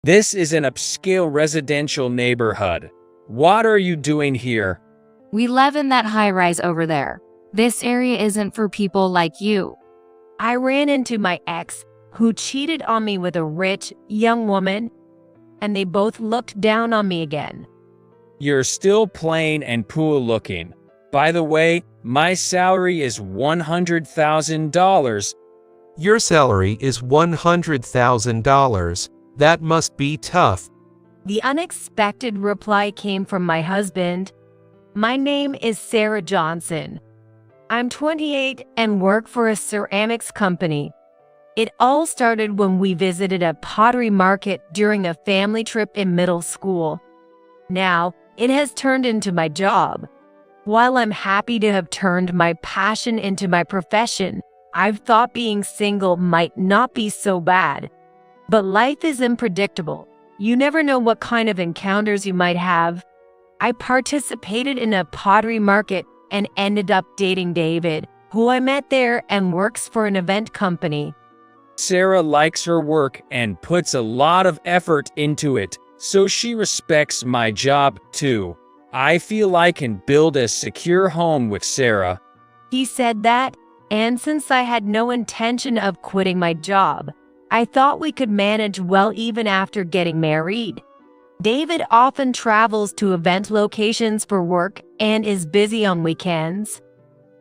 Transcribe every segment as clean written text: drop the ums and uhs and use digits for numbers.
This is an upscale residential neighborhood. What are you doing here? We live in that high-rise over there. This area isn't for people like you. I ran into my ex, who cheated on me with a rich, young woman, and they both looked down on me again. You're still plain and poor looking. By the way, my salary is $100,000. Your salary is $100,000. That must be tough. The unexpected reply came from my husband. My name is Sarah Johnson. I'm 28 and work for a ceramics company. It all started when we visited a pottery market during a family trip in middle school. Now, it has turned into my job. While I'm happy to have turned my passion into my profession, I've thought being single might not be so bad. But life is unpredictable. You never know what kind of encounters you might have. I participated in a pottery market and ended up dating David, who I met there and works for an event company. Sarah likes her work and puts a lot of effort into it, so she respects my job too. I feel I can build a secure home with Sarah. He said that, and since I had no intention of quitting my job, I thought we could manage well even after getting married. David often travels to event locations for work and is busy on weekends.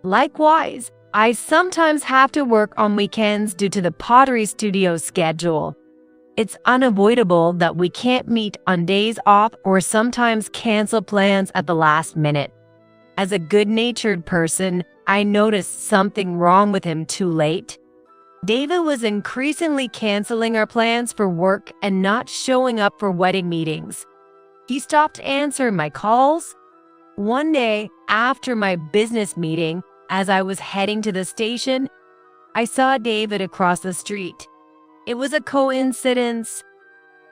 Likewise, I sometimes have to work on weekends due to the pottery studio schedule. It's unavoidable that we can't meet on days off or sometimes cancel plans at the last minute. As a good-natured person, I noticed something wrong with him too late. David was increasingly canceling our plans for work and not showing up for wedding meetings. He stopped answering my calls. One day, after my business meeting, as I was heading to the station, I saw David across the street. It was a coincidence.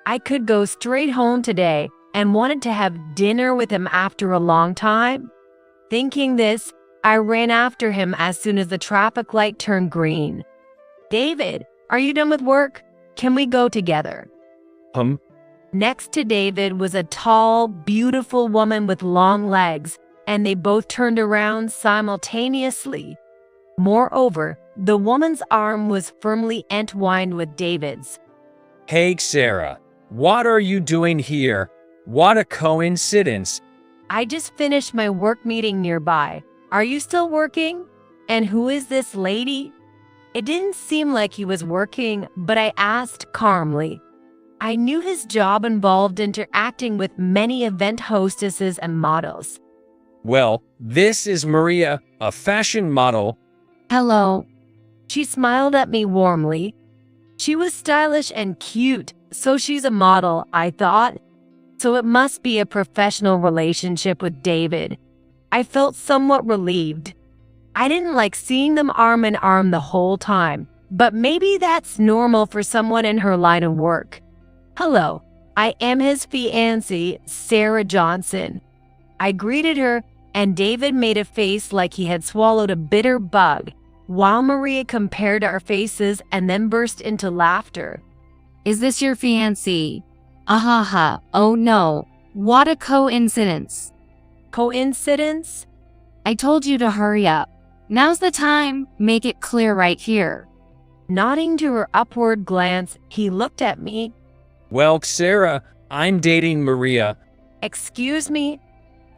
I could go straight home today and wanted to have dinner with him after a long time. Thinking this, I ran after him as soon as the traffic light turned green. David, are you done with work? Can we go together? Next to David was a tall, beautiful woman with long legs, and they both turned around simultaneously. Moreover, the woman's arm was firmly entwined with David's. Hey Sarah, what are you doing here? What a coincidence. I just finished my work meeting nearby. Are you still working? And who is this lady? It didn't seem like he was working, but I asked calmly. I knew his job involved interacting with many event hostesses and models. Well, this is Maria, a fashion model. Hello. She smiled at me warmly. She was stylish and cute, so she's a model, I thought. So it must be a professional relationship with David. I felt somewhat relieved. I didn't like seeing them arm in arm the whole time, but maybe that's normal for someone in her line of work. Hello, I am his fiance, Sarah Johnson. I greeted her, and David made a face like he had swallowed a bitter bug, while Maria compared our faces and then burst into laughter. Is this your fiancé? Ahaha, oh no, what a coincidence. Coincidence? I told you to hurry up. Now's the time, make it clear right here. Nodding to her upward glance, he looked at me. Well, Sarah, I'm dating Maria. Excuse me?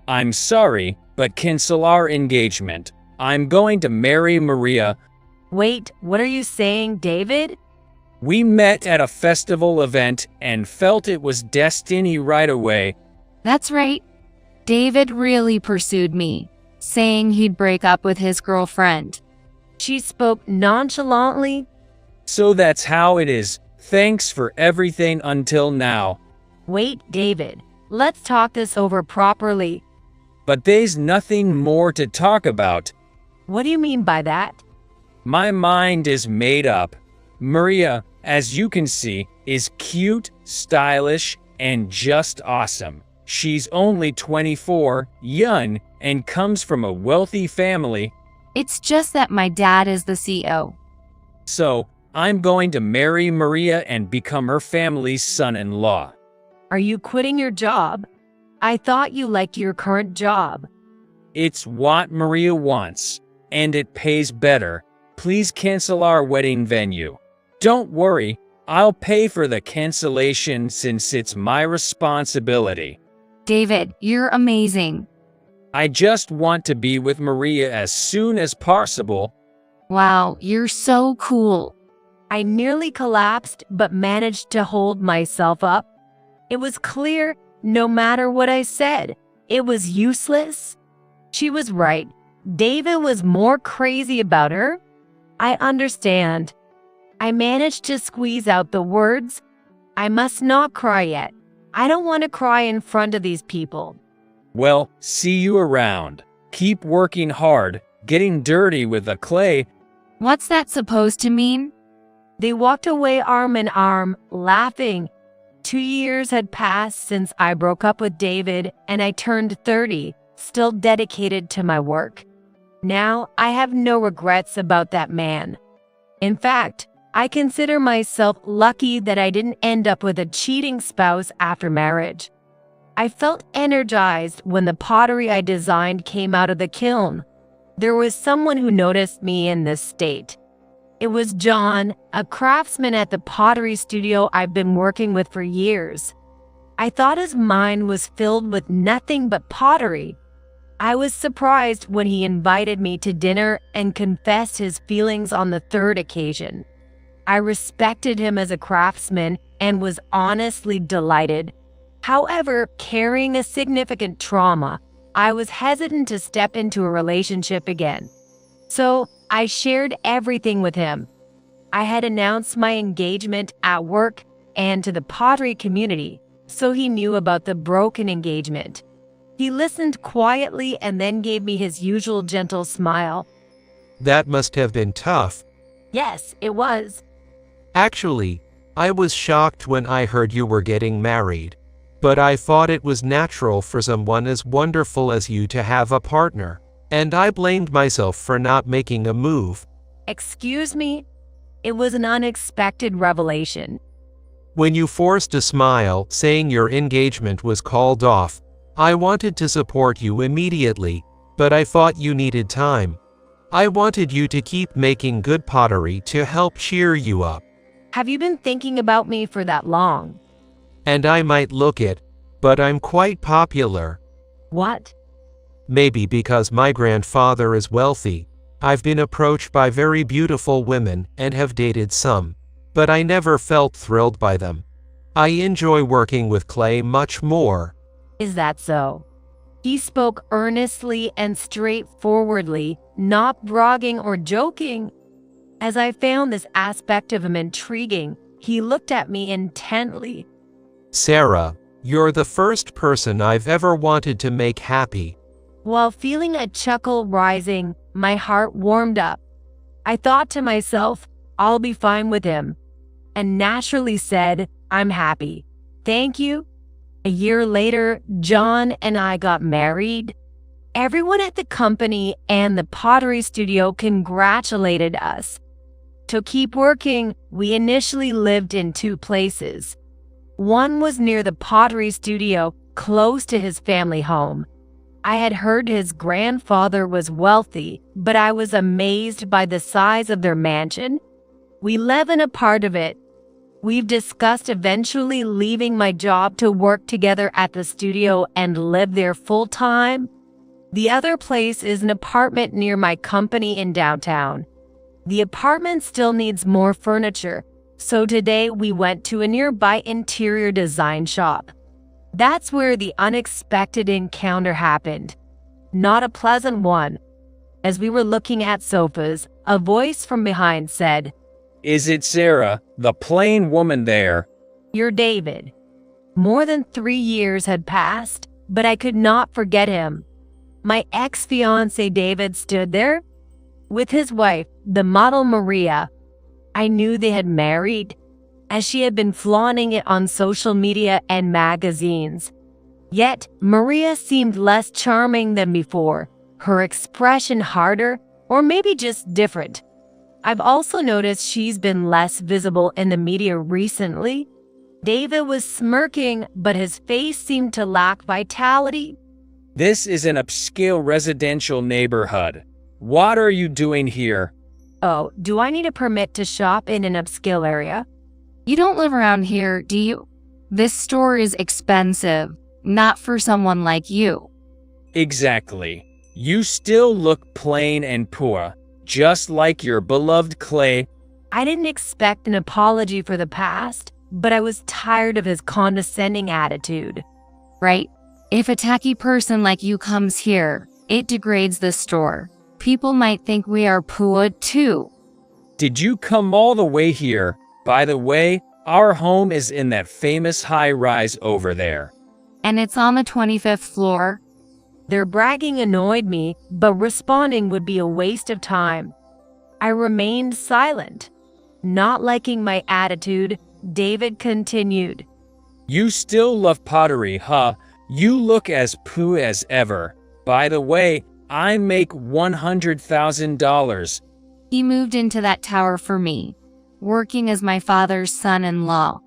I'm sorry, but cancel our engagement. I'm going to marry Maria. Wait, what are you saying, David? We met at a festival event and felt it was destiny right away. That's right. David really pursued me, saying he'd break up with his girlfriend. She spoke nonchalantly. So that's how it is. Thanks for everything until now. Wait, David. Let's talk this over properly. But there's nothing more to talk about. What do you mean by that? My mind is made up. Maria, as you can see, is cute, stylish, and just awesome. She's only 24, young, and comes from a wealthy family. It's just that my dad is the CEO. So, I'm going to marry Maria and become her family's son-in-law. Are you quitting your job? I thought you liked your current job. It's what Maria wants, and it pays better. Please cancel our wedding venue. Don't worry, I'll pay for the cancellation since it's my responsibility. David, you're amazing. I just want to be with Maria as soon as possible. Wow, you're so cool. I nearly collapsed but managed to hold myself up. It was clear, no matter what I said, it was useless. She was right. David was more crazy about her. I understand. I managed to squeeze out the words, I must not cry yet. I don't want to cry in front of these people. Well, see you around. Keep working hard, getting dirty with the clay. What's that supposed to mean? They walked away arm in arm, laughing. 2 years had passed since I broke up with David, and I turned 30, still dedicated to my work. Now, I have no regrets about that man. In fact, I consider myself lucky that I didn't end up with a cheating spouse after marriage. I felt energized when the pottery I designed came out of the kiln. There was someone who noticed me in this state. It was John, a craftsman at the pottery studio I've been working with for years. I thought his mind was filled with nothing but pottery. I was surprised when he invited me to dinner and confessed his feelings on the third occasion. I respected him as a craftsman and was honestly delighted. However, carrying a significant trauma, I was hesitant to step into a relationship again. So, I shared everything with him. I had announced my engagement at work and to the pottery community, so he knew about the broken engagement. He listened quietly and then gave me his usual gentle smile. That must have been tough. Yes, it was. Actually, I was shocked when I heard you were getting married. But I thought it was natural for someone as wonderful as you to have a partner. And I blamed myself for not making a move. Excuse me? It was an unexpected revelation. When you forced a smile, saying your engagement was called off, I wanted to support you immediately, but I thought you needed time. I wanted you to keep making good pottery to help cheer you up. Have you been thinking about me for that long? And I might look it, but I'm quite popular. What? Maybe because my grandfather is wealthy. I've been approached by very beautiful women and have dated some, but I never felt thrilled by them. I enjoy working with clay much more. Is that so? He spoke earnestly and straightforwardly, not bragging or joking. As I found this aspect of him intriguing, he looked at me intently. Sarah, you're the first person I've ever wanted to make happy. While feeling a chuckle rising, my heart warmed up. I thought to myself, I'll be fine with him, and naturally said, I'm happy. Thank you. A year later, John and I got married. Everyone at the company and the pottery studio congratulated us. To keep working, we initially lived in 2 places. One was near the pottery studio, close to his family home. I had heard his grandfather was wealthy, but I was amazed by the size of their mansion. We live in a part of it. We've discussed eventually leaving my job to work together at the studio and live there full-time. The other place is an apartment near my company in downtown. The apartment still needs more furniture, so today we went to a nearby interior design shop. That's where the unexpected encounter happened. Not a pleasant one. As we were looking at sofas, a voice from behind said, Is it Sarah, the plain woman there? You're David. More than 3 years had passed, but I could not forget him. My ex-fiance David stood there with his wife, the model Maria. I knew they had married, as she had been flaunting it on social media and magazines. Yet, Maria seemed less charming than before, her expression harder, or maybe just different. I've also noticed she's been less visible in the media recently. David was smirking, but his face seemed to lack vitality. This is an upscale residential neighborhood. What are you doing here? Oh, do I need a permit to shop in an upscale area? You don't live around here, do you? This store is expensive, not for someone like you. Exactly. You still look plain and poor, just like your beloved Clay. I didn't expect an apology for the past, but I was tired of his condescending attitude. Right? If a tacky person like you comes here, it degrades the store. People might think we are poor too. Did you come all the way here? By the way, our home is in that famous high-rise over there. And it's on the 25th floor. Their bragging annoyed me, but responding would be a waste of time. I remained silent. Not liking my attitude, David continued. You still love pottery, huh? You look as poo as ever. By the way, I make $100,000. He moved into that tower for me, working as my father's son-in-law.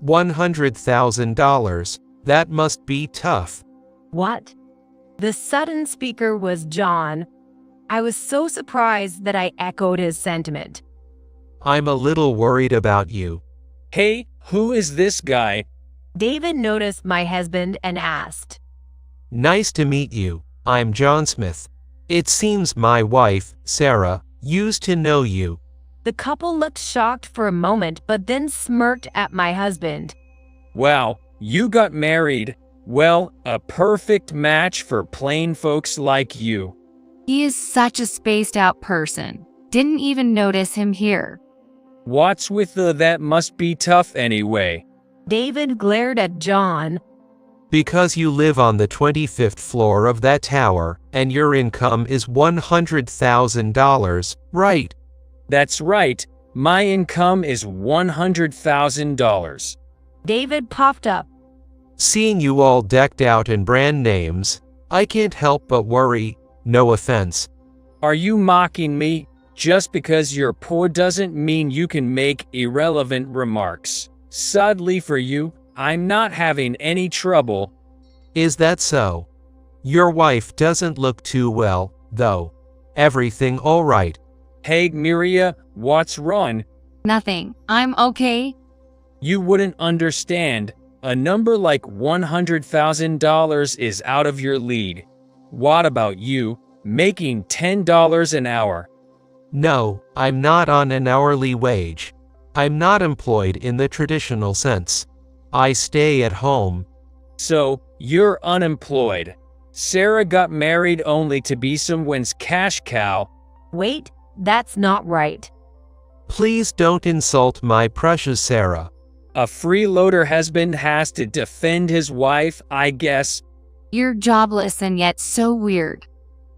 $100,000. That must be tough. What? The sudden speaker was John. I was so surprised that I echoed his sentiment. I'm a little worried about you. Hey, who is this guy? David noticed my husband and asked. Nice to meet you. I'm John Smith. It seems my wife, Sarah, used to know you. The couple looked shocked for a moment, but then smirked at my husband. Wow, you got married. Well, a perfect match for plain folks like you. He is such a spaced-out person. Didn't even notice him here. What's with that must be tough anyway? David glared at John. Because you live on the 25th floor of that tower, and your income is $100,000, right? That's right. My income is $100,000. David puffed up. Seeing you all decked out in brand names, I can't help but worry. No offense. Are you mocking me? Just because you're poor doesn't mean you can make irrelevant remarks. Sadly for you, I'm not having any trouble. Is that so? Your wife doesn't look too well, though. Everything all right? Hey, Miria, what's wrong? Nothing. I'm okay. You wouldn't understand. A number like $100,000 is out of your league. What about you, making $10 an hour? No, I'm not on an hourly wage. I'm not employed in the traditional sense. I stay at home. So, you're unemployed. Sarah got married only to be someone's cash cow. Wait, that's not right. Please don't insult my precious Sarah. A freeloader husband has to defend his wife, I guess. You're jobless and yet so weird.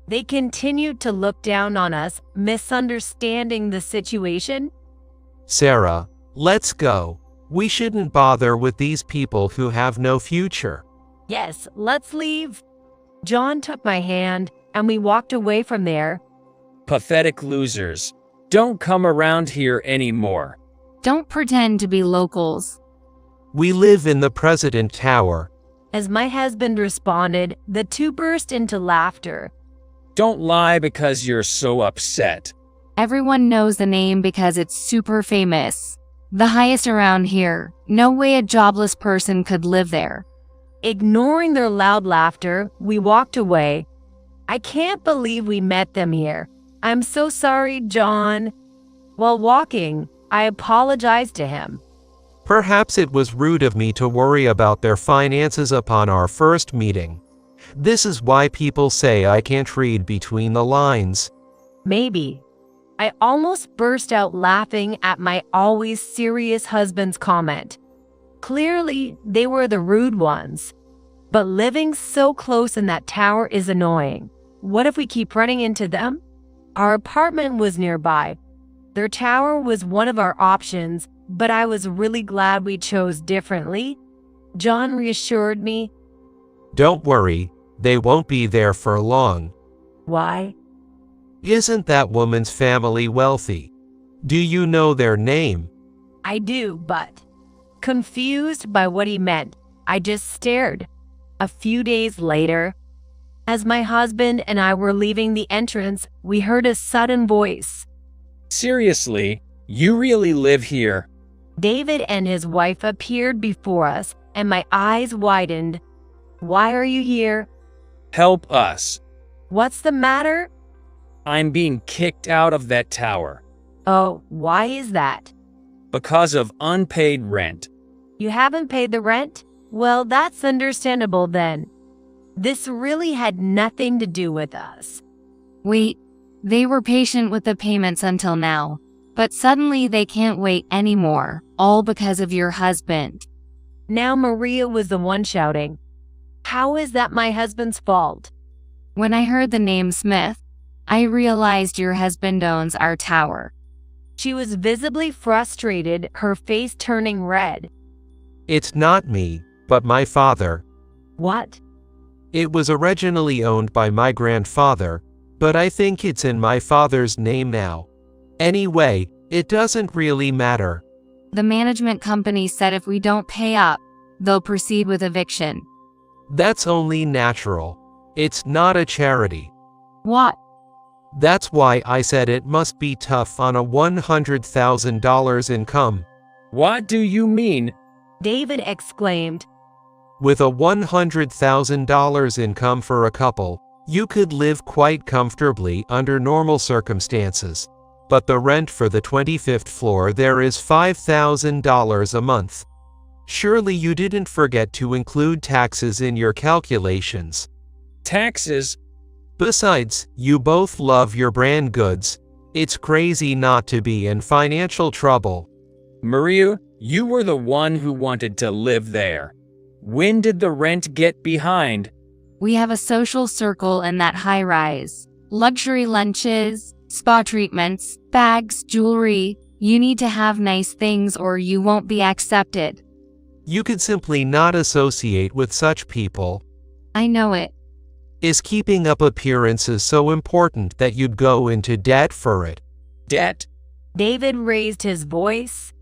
They continued to look down on us, misunderstanding the situation. Sarah, let's go. We shouldn't bother with these people who have no future. Yes, let's leave. John took my hand, and we walked away from there. Pathetic losers. Don't come around here anymore. Don't pretend to be locals. We live in the President Tower. As my husband responded, the two burst into laughter. Don't lie because you're so upset. Everyone knows the name because it's super famous. The highest around here. No way a jobless person could live there. Ignoring their loud laughter, we walked away. I can't believe we met them here. I'm so sorry, John. While walking, I apologized to him. Perhaps it was rude of me to worry about their finances upon our first meeting. This is why people say I can't read between the lines. Maybe. I almost burst out laughing at my always serious husband's comment. Clearly, they were the rude ones. But living so close in that tower is annoying. What if we keep running into them? Our apartment was nearby. Their tower was one of our options, but I was really glad we chose differently. John reassured me. Don't worry, they won't be there for long. Why? Isn't that woman's family wealthy? Do you know their name? I do, but confused by what he meant, I just stared. A few days later, as my husband and I were leaving the entrance, we heard a sudden voice. Seriously, you really live here? David and his wife appeared before us, and my eyes widened. Why are you here? Help us. What's the matter? I'm being kicked out of that tower Oh, why is that? because of unpaid rent. You haven't paid the rent? Well, that's understandable then. This really had nothing to do with us. Wait, they were patient with the payments until now, but suddenly they can't wait anymore, all because of your husband. Now Maria was the one shouting. How is that my husband's fault? When I heard the name Smith, I realized your husband owns our tower. She was visibly frustrated, her face turning red. It's not me, but my father. What? It was originally owned by my grandfather, but I think it's in my father's name now. Anyway, it doesn't really matter. The management company said if we don't pay up, they'll proceed with eviction. That's only natural. It's not a charity. What? That's why I said it must be tough on a $100,000 income. What do you mean? David exclaimed. With a $100,000 income for a couple, you could live quite comfortably under normal circumstances. But the rent for the 25th floor there is $5,000 a month. Surely you didn't forget to include taxes in your calculations. Taxes? Besides, you both love your brand goods. It's crazy not to be in financial trouble. Maria, you were the one who wanted to live there. When did the rent get behind? We have a social circle in that high rise. Luxury lunches, spa treatments, bags, jewelry. You need to have nice things or you won't be accepted. You could simply not associate with such people. I know it. Is keeping up appearances so important that you'd go into debt for it? Debt? David raised his voice.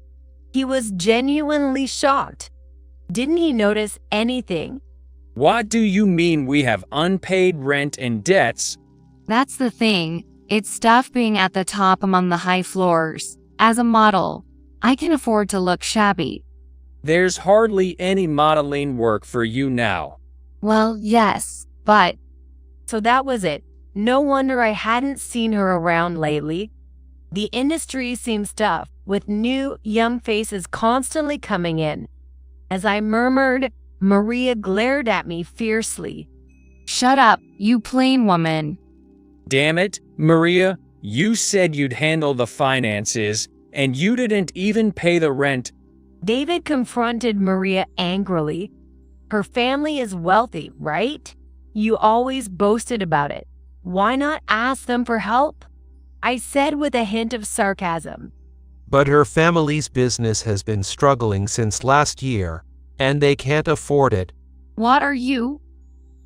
He was genuinely shocked. Didn't he notice anything? What do you mean we have unpaid rent and debts? That's the thing. It's tough being at the top among the high floors. As a model, I can afford to look shabby. There's hardly any modeling work for you now. Well, yes, but So that was it. No wonder I hadn't seen her around lately. The industry seems tough, with new, young faces constantly coming in. As I murmured, Maria glared at me fiercely. shut up, you plain woman. Damn it, Maria, you said you'd handle the finances, and you didn't even pay the rent. David confronted Maria angrily. Her family is wealthy, right? You always boasted about it. Why not ask them for help? I said with a hint of sarcasm. But her family's business has been struggling since last year, and they can't afford it. What are you?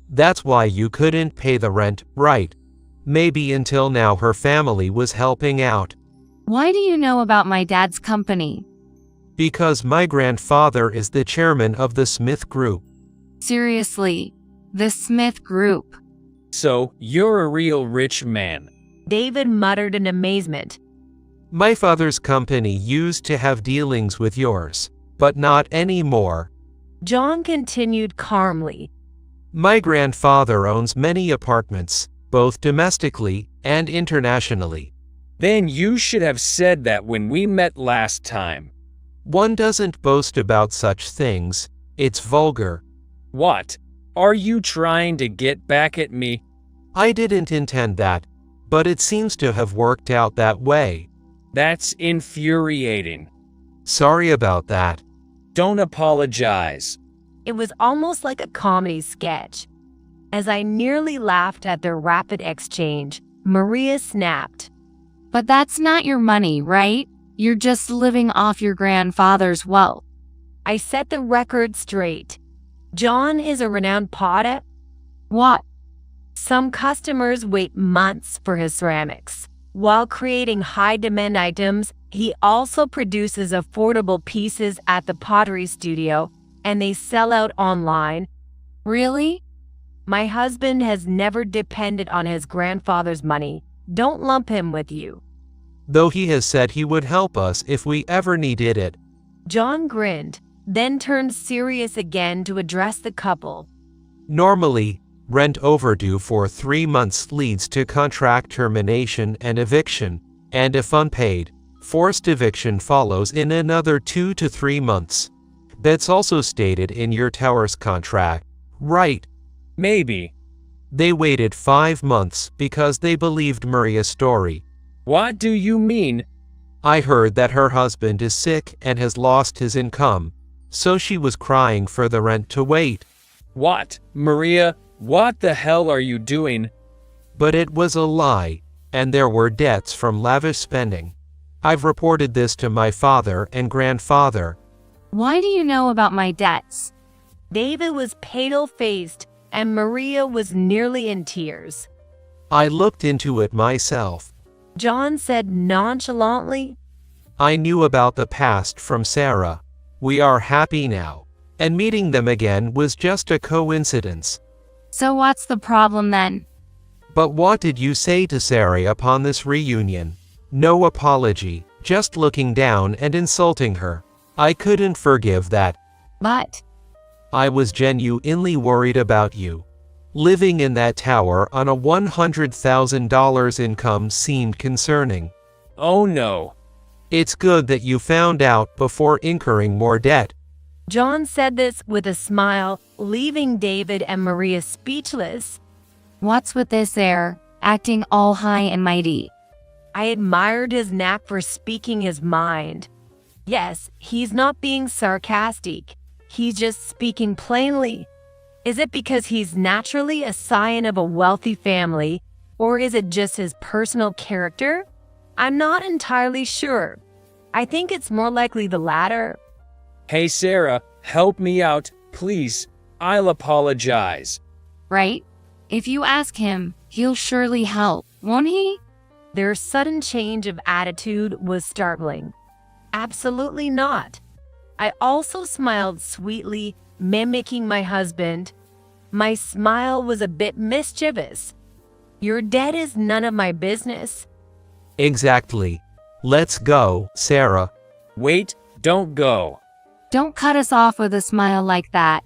That's why you couldn't pay the rent, right? Maybe until now her family was helping out. Why do you know about my dad's company? Because my grandfather is the chairman of the Smith Group. Seriously, the Smith Group. So, you're a real rich man. David muttered in amazement. My father's company used to have dealings with yours, but not anymore. John continued calmly. My grandfather owns many apartments, both domestically and internationally. Then you should have said that when we met last time. One doesn't boast about such things. It's vulgar. What? Are you trying to get back at me? I didn't intend that, but it seems to have worked out that way. That's infuriating. Sorry about that. Don't apologize. It was almost like a comedy sketch. As I nearly laughed at their rapid exchange, Maria snapped. But that's not your money, right? You're just living off your grandfather's wealth. I set the record straight. John is a renowned potter. What? Some customers wait months for his ceramics. While creating high-demand items, He also produces affordable pieces at the pottery studio, and they sell out online. Really? My husband has never depended on his grandfather's money. Don't lump him with you. Though he has said he would help us if we ever needed it. John grinned, then turned serious again to address the couple. Normally, rent overdue for 3 months leads to contract termination and eviction, and if unpaid, forced eviction follows in another 2 to 3 months. That's also stated in your tower's contract, right? Maybe. They waited 5 months because they believed Maria's story. What do you mean? I heard that her husband is sick and has lost his income, so she was crying for the rent to wait. What, Maria? What the hell are you doing? But it was a lie, and there were debts from lavish spending. I've reported this to my father and grandfather. Why do you know about my debts? David was pale-faced, and Maria was nearly in tears. I looked into it myself. John said nonchalantly, I knew about the past from Sarah. We are happy now, and meeting them again was just a coincidence. So what's the problem then? But what did you say to Sarah upon this reunion? No apology, just looking down and insulting her. I couldn't forgive that. But I was genuinely worried about you. Living in that tower on a $100,000 income seemed concerning. Oh no. It's good that you found out before incurring more debt. John said this with a smile, leaving David and Maria speechless. what's with this air, acting all high and mighty? I admired his knack for speaking his mind. Yes, he's not being sarcastic. He's just speaking plainly. Is it because he's naturally a scion of a wealthy family, or is it just his personal character? I'm not entirely sure. I think it's more likely the latter. Hey Sarah, help me out, please. I'll apologize. Right? If you ask him, he'll surely help, won't he? Their sudden change of attitude was startling. Absolutely not. I also smiled sweetly, mimicking my husband. My smile was a bit mischievous. Your debt is none of my business. Exactly. Let's go, Sarah. Wait, don't go. Don't cut us off with a smile like that.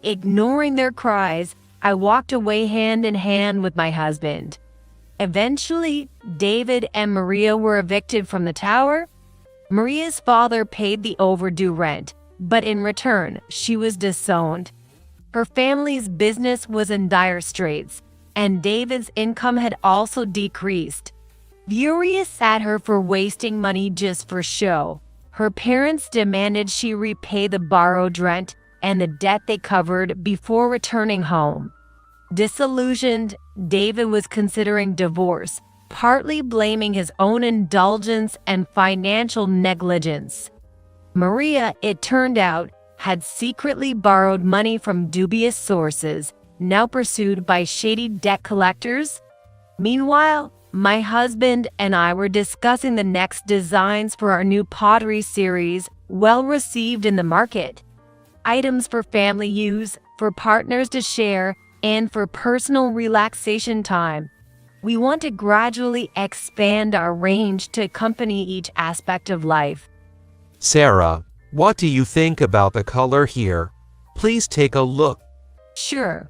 Ignoring their cries, I walked away hand in hand with my husband. Eventually, David and Maria were evicted from the tower. Maria's father paid the overdue rent, but in return, she was disowned. Her family's business was in dire straits, and David's income had also decreased. Furious at her for wasting money just for show, her parents demanded she repay the borrowed rent and the debt they covered before returning home. Disillusioned, David was considering divorce, partly blaming his own indulgence and financial negligence. Maria, it turned out, had secretly borrowed money from dubious sources, now pursued by shady debt collectors. Meanwhile, my husband and I were discussing the next designs for our new pottery series, well received in the market. Items for family use, for partners to share, and for personal relaxation time. We want to gradually expand our range to accompany each aspect of life. Sarah, what do you think about the color here? Please take a look. Sure.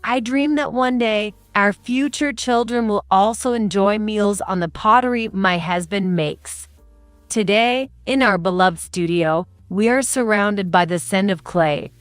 I dream that one day, our future children will also enjoy meals on the pottery my husband makes. Today, in our beloved studio, we are surrounded by the scent of clay,